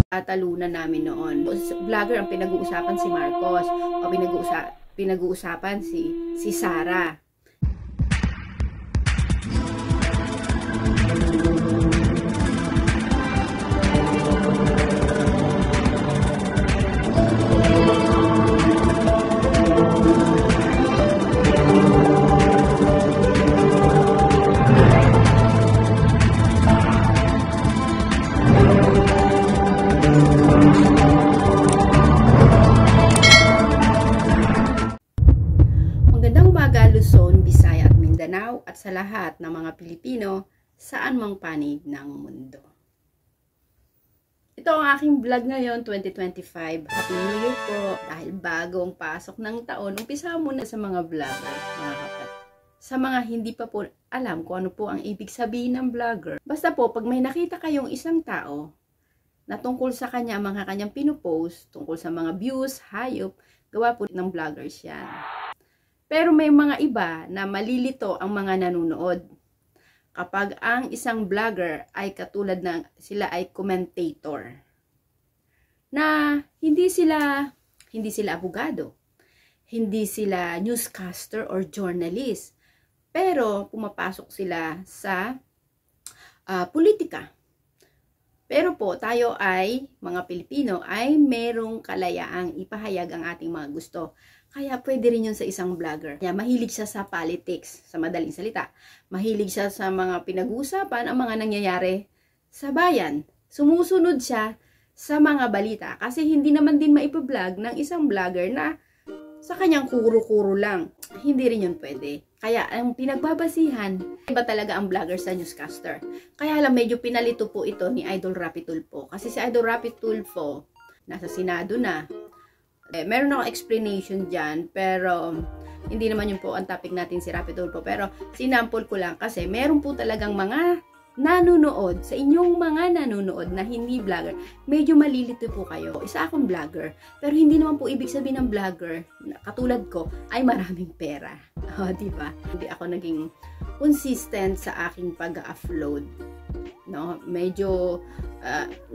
talunan namin noon. Vlogger ang pinag-uusapan si Marcos o pinag-uusapan si Sara. Luzon, Visaya at Mindanao at sa lahat ng mga Pilipino saan mang panig ng mundo. Ito ang aking vlog ngayon, 2025. Happy New Year po! Dahil bagong pasok ng taon, umpisa muna sa mga vlogger, mga kapatid. Sa mga hindi pa po alam kung ano po ang ibig sabihin ng vlogger, basta po pag may nakita kayong isang tao na tungkol sa kanya, mga kanyang pinupost, tungkol sa mga views, hayop, gawa po ng vloggers yan. Pero may mga iba na malilito ang mga nanonood. Kapag ang isang vlogger ay katulad ng sila ay commentator. Na hindi sila abogado. Hindi sila newscaster or journalist. Pero pumapasok sila sa politika. Pero po tayo ay mga Pilipino ay merong kalayaang ipahayag ang ating mga gusto. Kaya pwede rin yun sa isang vlogger. Kaya mahilig siya sa politics, sa madaling salita. Mahilig siya sa mga pinag-uusapan, ang mga nangyayari sa bayan. Sumusunod siya sa mga balita. Kasi hindi naman din maipa-vlog ng isang vlogger na sa kanyang kuro-kuro lang. Hindi rin yun pwede. Kaya ang pinagbabasihan, iba talaga ang vlogger sa newscaster. Kaya lang medyo pinalito po ito ni Idol Rapi Tulfo. Kasi si Idol Rapi Tulfo, nasa Senado na. Meron akong explanation dyan, pero hindi naman yun po ang topic natin si Rapi Tulfo. Pero sinample ko lang kasi meron po talagang mga nanonood, sa inyong mga nanonood na hindi vlogger, medyo malilito po kayo. Isa akong vlogger, pero hindi naman po ibig sabihin ng vlogger, katulad ko, ay maraming pera. O, diba? Hindi ako naging consistent sa aking pag-upload. No? Medyo,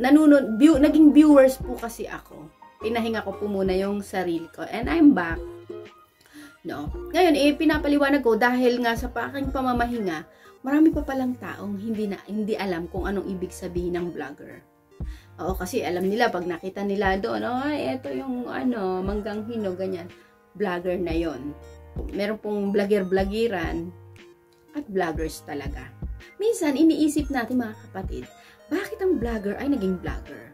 naging viewers po kasi ako. Pinahinga ko po muna yung sarili ko. And I'm back. No? Ngayon, pinapaliwanag ko dahil nga sa aking pamamahinga, marami pa palang taong hindi alam kung anong ibig sabihin ng vlogger. Oo, kasi alam nila, pag nakita nila doon, ay, eto yung Manggang Hinog, ganyan. Vlogger na yon. Meron pong vlogger-vlogiran at vloggers talaga. Minsan, iniisip natin mga kapatid, bakit ang vlogger ay naging vlogger?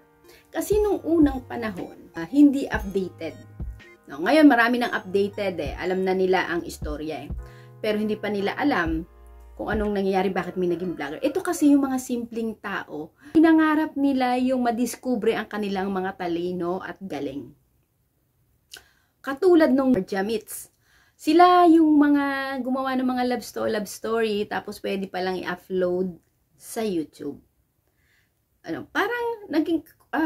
Kasi nung unang panahon, hindi updated. No, ngayon marami nang updated Alam na nila ang istorya Pero hindi pa nila alam kung anong nangyayari, bakit may naging vlogger. Ito kasi yung mga simpleng tao, pinangarap nila yung madiskubre ang kanilang mga talino at galing. Katulad nung Jamits. Sila yung mga gumawa ng mga love story, tapos pwede palang i-upload sa YouTube.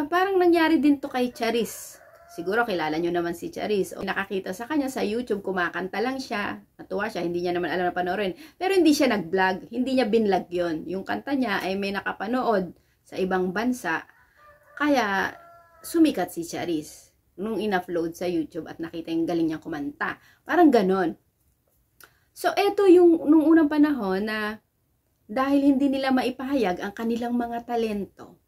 Parang nangyari din to kay Charis. Siguro kilala nyo naman si Charis. O nakakita sa kanya sa YouTube, kumakanta lang siya. Natuwa siya, hindi niya naman alam na panoorin. Pero hindi siya nag-vlog. Hindi niya binlog yun. Yung kanta niya ay may nakapanood sa ibang bansa. Kaya sumikat si Charis nung in-upload sa YouTube at nakita yung galing niyang kumanta. Parang ganon. So eto yung nung unang panahon na dahil hindi nila maipahayag ang kanilang mga talento.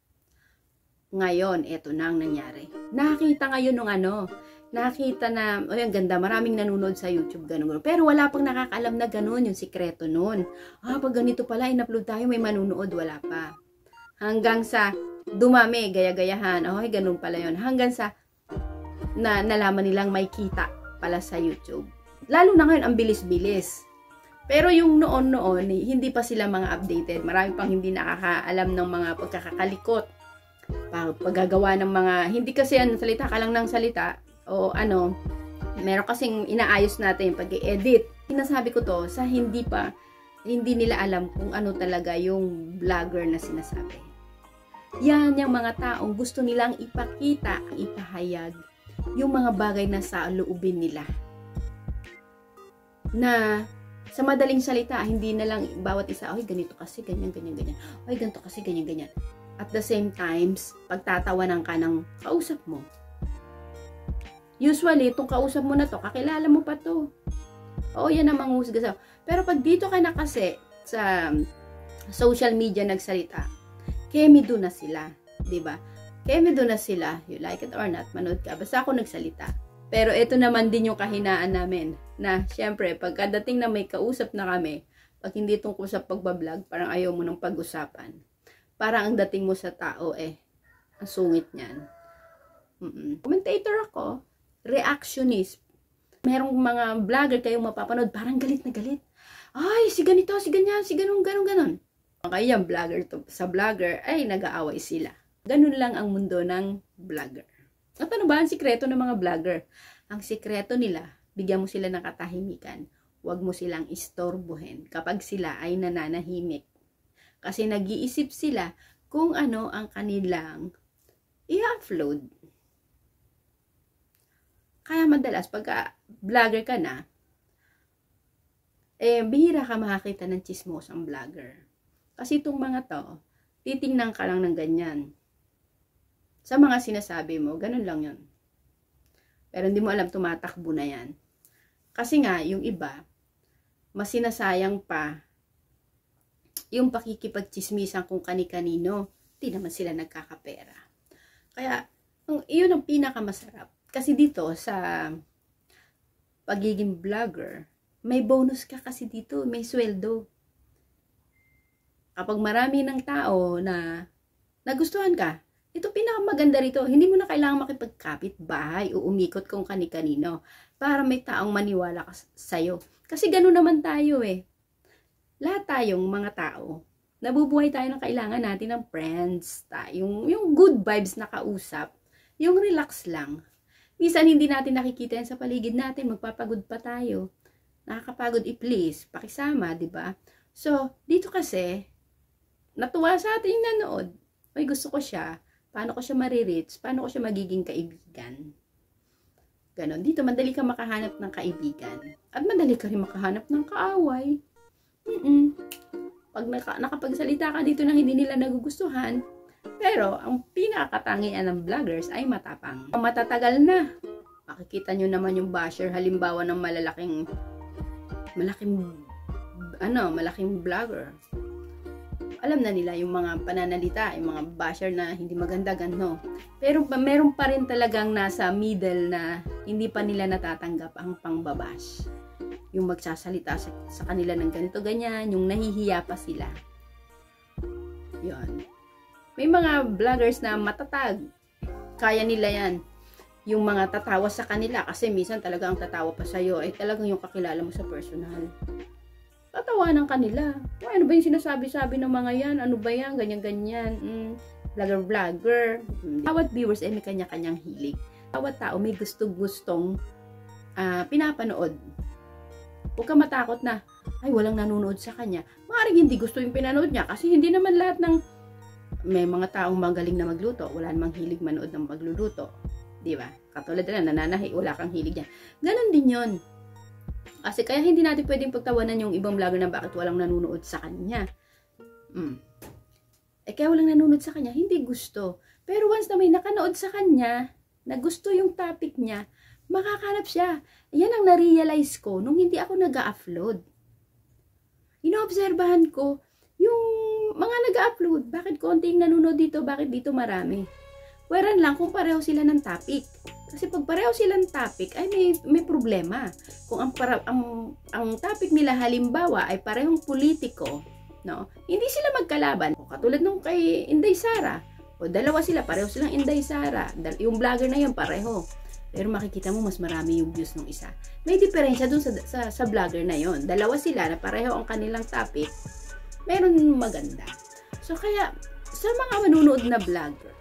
Ngayon, eto na ang nangyari. Nakita ngayon nung nakita na, ang ganda, maraming nanonood sa YouTube, gano'n. Pero wala pang nakakaalam na gano'n, yung sikreto nun. Pag ganito pala, in-upload tayo, may manunood, wala pa. Hanggang sa dumami, gaya-gayahan, ganun pala yun. Hanggang sa nalaman nilang may kita pala sa YouTube. Lalo na ngayon, ang bilis-bilis. Pero yung noon, hindi pa sila mga updated. Marami pang hindi nakakaalam ng mga pagkakakalikot. Paggagawa ng mga, hindi kasi salita ka lang ng salita, o meron kasing inaayos natin pag-i-edit. Sinasabi ko to sa hindi nila alam kung ano talaga yung vlogger na sinasabi. Yan yung mga taong gusto nilang ipakita, ipahayag, yung mga bagay na sa loobin nila. Na sa madaling salita, hindi na lang bawat isa, ganito kasi, ganyan. Ganito kasi, ganyan. At the same times, pagtatawanan ka ng kausap mo. Usually, itong kausap mo na to, kakilala mo pa to. Oo, yan ang manghusga sa'yo. Pero pag dito ka na kasi sa social media nagsalita, kemi doon na sila. Diba? Kemi doon na sila. You like it or not, manood ka. Basta ako nagsalita. Pero ito naman din yung kahinaan namin. Na, syempre, pagkadating na may kausap na kami, pag hindi tungkol sa pagbablog, parang ayaw mo ng pag-usapan. Parang ang dating mo sa tao, ang sungit niyan. Commentator ako. Reactionist. Merong mga vlogger kayong mapapanood, parang galit na galit. Ay, si ganito, si ganyan, si ganun, ganun, ganun. Kaya yung vlogger to, sa vlogger, ay nag-aaway sila. Ganun lang ang mundo ng vlogger. At ano ba ang sikreto ng mga vlogger? Ang sikreto nila, bigyan mo sila ng katahimikan. Huwag mo silang istorbohin kapag sila ay nananahimik. Kasi nag-iisip sila kung ano ang kanilang i-upload. Kaya madalas, pagka vlogger ka na, bihira ka makakita ng chismosang vlogger. Kasi itong mga to, titingnan ka lang ng ganyan. Sa mga sinasabi mo, ganun lang yun. Pero hindi mo alam, tumatakbo na yan. Kasi nga, yung iba, mas sinasayang pa yung pakikipagchismisan kung kani-kanino, di naman sila nagkakapera. Kaya, yun ang pinakamasarap. Kasi dito, sa pagiging vlogger, may bonus ka kasi dito, may sweldo. Kapag marami ng tao na nagustuhan ka, ito pinakamaganda rito, hindi mo na kailangan makipagkapit bahay o umikot kung kani-kanino para may taong maniwala ka sa'yo. Kasi gano'n naman tayo Lahat tayong mga tao, nabubuhay tayo ng kailangan natin ng friends, yung good vibes na kausap, yung relax lang. Minsan hindi natin nakikita yan sa paligid natin, magpapagod pa tayo. Nakakapagod i-please, pakisama, di ba? So, dito kasi, natuwa sa ating nanood. Ay, gusto ko siya. Paano ko siya marireach? Paano ko siya magiging kaibigan? Ganon. Dito, madali ka makahanap ng kaibigan. At madali ka rin makahanap ng kaaway. Pag nakapagsalita ka dito na hindi nila nagugustuhan, pero ang pinakakatangian ng vloggers ay matapang. Matatagal na. Makikita nyo naman yung basher, halimbawa ng malaking vlogger. Alam na nila yung mga pananalita, yung mga basher na hindi maganda, gano. Pero meron pa rin talagang nasa middle na hindi pa nila natatanggap ang pangbabash. Yung magsasalita sa kanila ng ganito, ganyan, yung nahihiya pa sila. Yun. May mga vloggers na matatag. Kaya nila yan. Yung mga tatawa sa kanila. Kasi minsan talaga ang tatawa pa sa'yo ay talagang yung kakilala mo sa personal. Tatawanan kanila. Ano ba yung sinasabi-sabi ng mga yan? Ano ba yan? Ganyan-ganyan. Vlogger. Bawat viewers ay may kanya-kanyang hilig. Bawat tao may gustong-gustong pinapanood. Huwag ka matakot na, ay walang nanonood sa kanya. Maaaring hindi gusto yung pinanood niya. Kasi hindi naman lahat ng may mga taong magaling na magluto, wala namang hilig manood ng magluluto. Di ba? Katulad na nananahi, wala kang hilig yan. Ganon din yon. Kasi kaya hindi natin pwedeng pagtawanan yung ibang vlogger na bakit walang nanonood sa kanya. Kaya walang nanonood sa kanya, hindi gusto. Pero once na may nakanood sa kanya, na gusto yung topic niya, makakahanap siya. Yan ang na-realize ko nung hindi ako nag-upload. Inoobserbahan ko, yung mga nag-upload, bakit konting nanonood dito, bakit dito marami? Whereas lang kung pareho sila ng topic. Kasi pag pareho sila ng topic, ay may problema. Kung ang topic nila halimbawa ay parehong politiko, no? Hindi sila magkalaban. Katulad nung kay Inday Sara, o dalawa sila, pareho silang Inday Sara. Yung vlogger na yun, pareho. Pero makikita mo mas marami yung views ng isa. May diferensya dun sa vlogger na yon. Dalawa sila na pareho ang kanilang topic. Meron maganda. So kaya sa mga manunood na vlogger,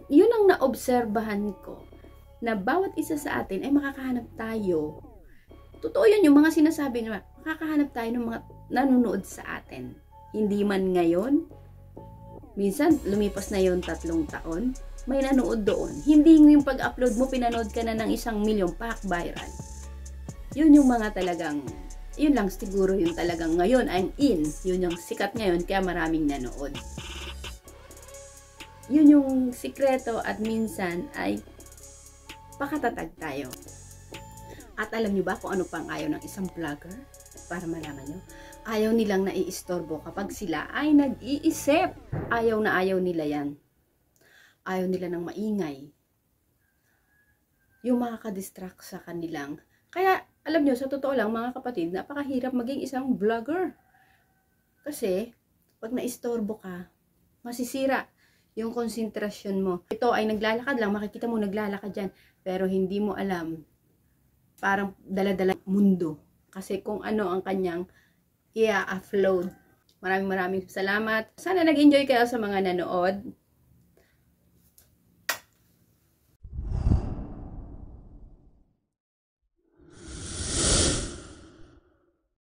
yun ang naobserbahan ko na bawat isa sa atin ay makakahanap tayo. Totoo yun yung mga sinasabi nila. Makakahanap tayo ng mga nanonood sa atin. Hindi man ngayon, minsan lumipas na yun 3 taon, may nanood doon. Hindi yung pag-upload mo, pinanood ka na ng 1 milyon, viral. Yun yung mga talagang, yun lang siguro yung talagang ngayon, ang in. Yun yung sikat ngayon, kaya maraming nanood. Yun yung sikreto at minsan ay pakatatag tayo. At alam nyo ba kung ano pang ayaw ng isang vlogger? Para malaman nyo. Ayaw nilang naiistorbo kapag sila ay nag-iisip. Ayaw na ayaw nila yan. Ayaw nila ng maingay. Yung makakadistract sa kanilang. Kaya, alam nyo, sa totoo lang, mga kapatid, napakahirap maging isang vlogger. Kasi, pag naistorbo ka, masisira yung konsentrasyon mo. Ito ay naglalakad lang, makikita mo naglalakad dyan, pero hindi mo alam, parang dala-dala mundo. Kasi kung ano ang kanyang i-upload. Maraming salamat. Sana nag-enjoy kayo sa mga nanood.